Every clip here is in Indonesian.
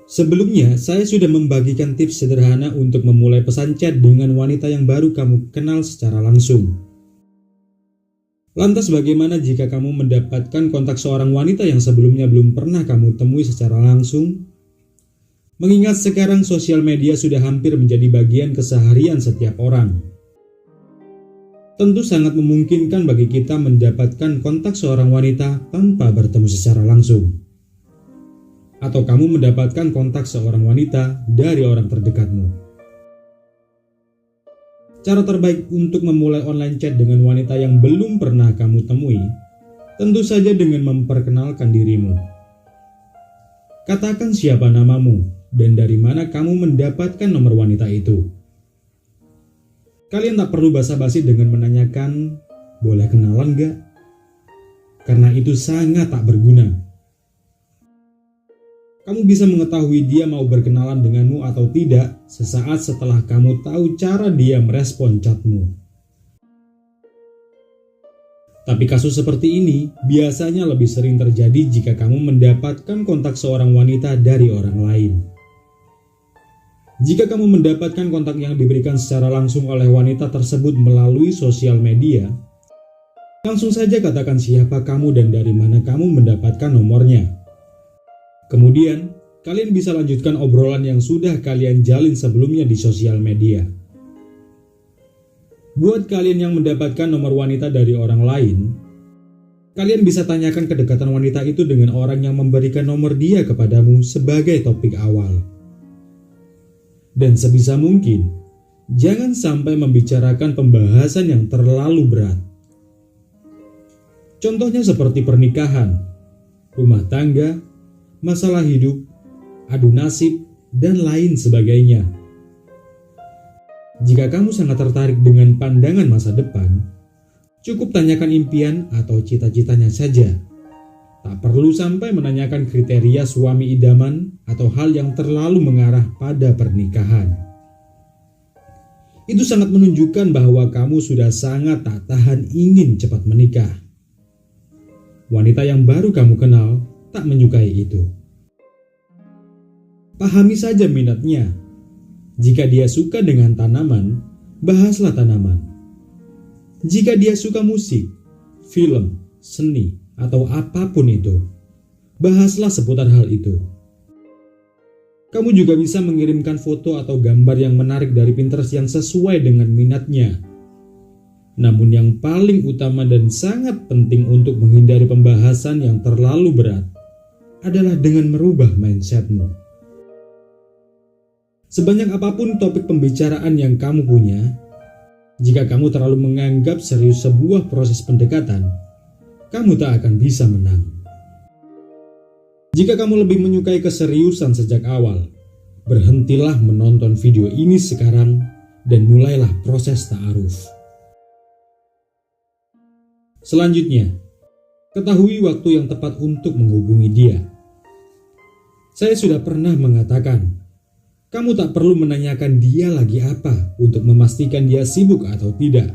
Sebelumnya, saya sudah membagikan tips sederhana untuk memulai pesan chat dengan wanita yang baru kamu kenal secara langsung. Lantas bagaimana jika kamu mendapatkan kontak seorang wanita yang sebelumnya belum pernah kamu temui secara langsung? Mengingat sekarang sosial media sudah hampir menjadi bagian keseharian setiap orang. Tentu sangat memungkinkan bagi kita mendapatkan kontak seorang wanita tanpa bertemu secara langsung. Atau kamu mendapatkan kontak seorang wanita dari orang terdekatmu. Cara terbaik untuk memulai online chat dengan wanita yang belum pernah kamu temui, tentu saja dengan memperkenalkan dirimu. Katakan siapa namamu dan dari mana kamu mendapatkan nomor wanita itu. Kalian tak perlu basa-basi dengan menanyakan, boleh kenalan gak? Karena itu sangat tak berguna. Kamu bisa mengetahui dia mau berkenalan denganmu atau tidak sesaat setelah kamu tahu cara dia merespon chatmu. Tapi kasus seperti ini biasanya lebih sering terjadi jika kamu mendapatkan kontak seorang wanita dari orang lain. Jika kamu mendapatkan kontak yang diberikan secara langsung oleh wanita tersebut melalui sosial media, langsung saja katakan siapa kamu dan dari mana kamu mendapatkan nomornya. Kemudian, kalian bisa lanjutkan obrolan yang sudah kalian jalin sebelumnya di sosial media. Buat kalian yang mendapatkan nomor wanita dari orang lain, kalian bisa tanyakan kedekatan wanita itu dengan orang yang memberikan nomor dia kepadamu sebagai topik awal. Dan sebisa mungkin, jangan sampai membicarakan pembahasan yang terlalu berat. Contohnya seperti pernikahan, rumah tangga, masalah hidup, adu nasib, dan lain sebagainya. Jika kamu sangat tertarik dengan pandangan masa depan, cukup tanyakan impian atau cita-citanya saja. Tak perlu sampai menanyakan kriteria suami idaman atau hal yang terlalu mengarah pada pernikahan. Itu sangat menunjukkan bahwa kamu sudah sangat tak tahan ingin cepat menikah. Wanita yang baru kamu kenal tak menyukai itu. Pahami saja minatnya. Jika dia suka dengan tanaman, bahaslah tanaman. Jika dia suka musik, film, seni, atau apapun itu, bahaslah seputar hal itu. Kamu juga bisa mengirimkan foto atau gambar yang menarik dari Pinterest yang sesuai dengan minatnya. Namun yang paling utama dan sangat penting untuk menghindari pembahasan yang terlalu berat adalah dengan merubah mindsetmu. Sebanyak apapun topik pembicaraan yang kamu punya, jika kamu terlalu menganggap serius sebuah proses pendekatan, kamu tak akan bisa menang. Jika kamu lebih menyukai keseriusan sejak awal, berhentilah menonton video ini sekarang dan mulailah proses ta'aruf. Selanjutnya, ketahui waktu yang tepat untuk menghubungi dia. Saya sudah pernah mengatakan, kamu tak perlu menanyakan dia lagi apa untuk memastikan dia sibuk atau tidak.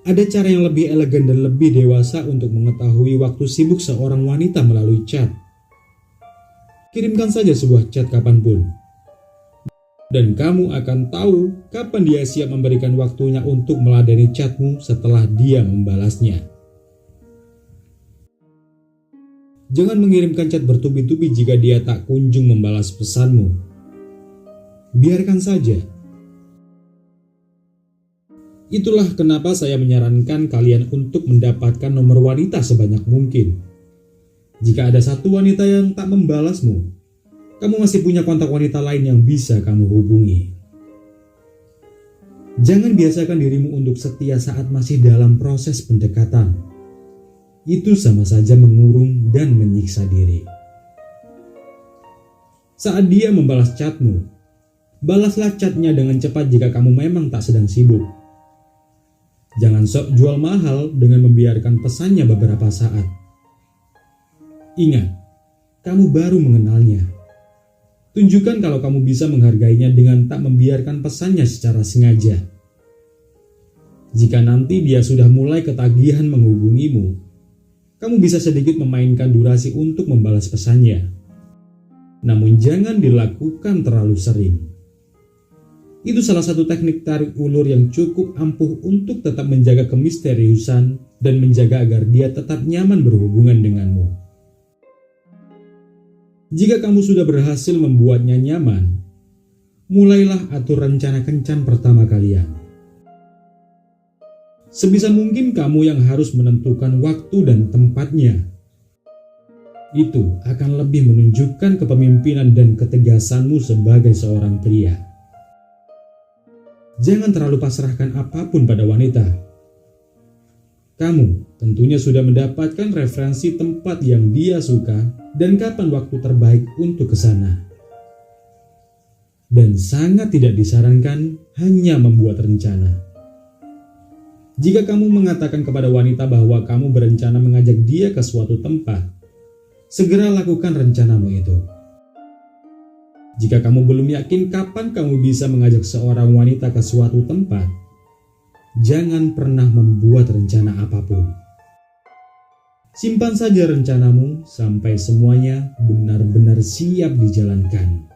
Ada cara yang lebih elegan dan lebih dewasa untuk mengetahui waktu sibuk seorang wanita melalui chat. Kirimkan saja sebuah chat kapanpun, dan kamu akan tahu kapan dia siap memberikan waktunya untuk meladeni chatmu setelah dia membalasnya. Jangan mengirimkan chat bertubi-tubi jika dia tak kunjung membalas pesanmu. Biarkan saja. Itulah kenapa saya menyarankan kalian untuk mendapatkan nomor wanita sebanyak mungkin. Jika ada satu wanita yang tak membalasmu, kamu masih punya kontak wanita lain yang bisa kamu hubungi. Jangan biasakan dirimu untuk setia saat masih dalam proses pendekatan. Itu sama saja mengurung dan menyiksa diri. Saat dia membalas chatmu, balaslah chatnya dengan cepat jika kamu memang tak sedang sibuk. Jangan sok jual mahal dengan membiarkan pesannya beberapa saat. Ingat, kamu baru mengenalnya. Tunjukkan kalau kamu bisa menghargainya dengan tak membiarkan pesannya secara sengaja. Jika nanti dia sudah mulai ketagihan menghubungimu, kamu bisa sedikit memainkan durasi untuk membalas pesannya. namun jangan dilakukan terlalu sering. Itu salah satu teknik tarik ulur yang cukup ampuh untuk tetap menjaga kemisteriusan dan menjaga agar dia tetap nyaman berhubungan denganmu. Jika kamu sudah berhasil membuatnya nyaman, mulailah atur rencana kencan pertama kalian. Sebisa mungkin kamu yang harus menentukan waktu dan tempatnya. Itu akan lebih menunjukkan kepemimpinan dan ketegasanmu sebagai seorang pria. Jangan terlalu pasrahkan apapun pada wanita. Kamu tentunya sudah mendapatkan referensi tempat yang dia suka dan kapan waktu terbaik untuk ke sana. Dan sangat tidak disarankan hanya membuat rencana. Jika kamu mengatakan kepada wanita bahwa kamu berencana mengajak dia ke suatu tempat, segera lakukan rencanamu itu. Jika kamu belum yakin kapan kamu bisa mengajak seorang wanita ke suatu tempat, jangan pernah membuat rencana apapun. Simpan saja rencanamu sampai semuanya benar-benar siap dijalankan.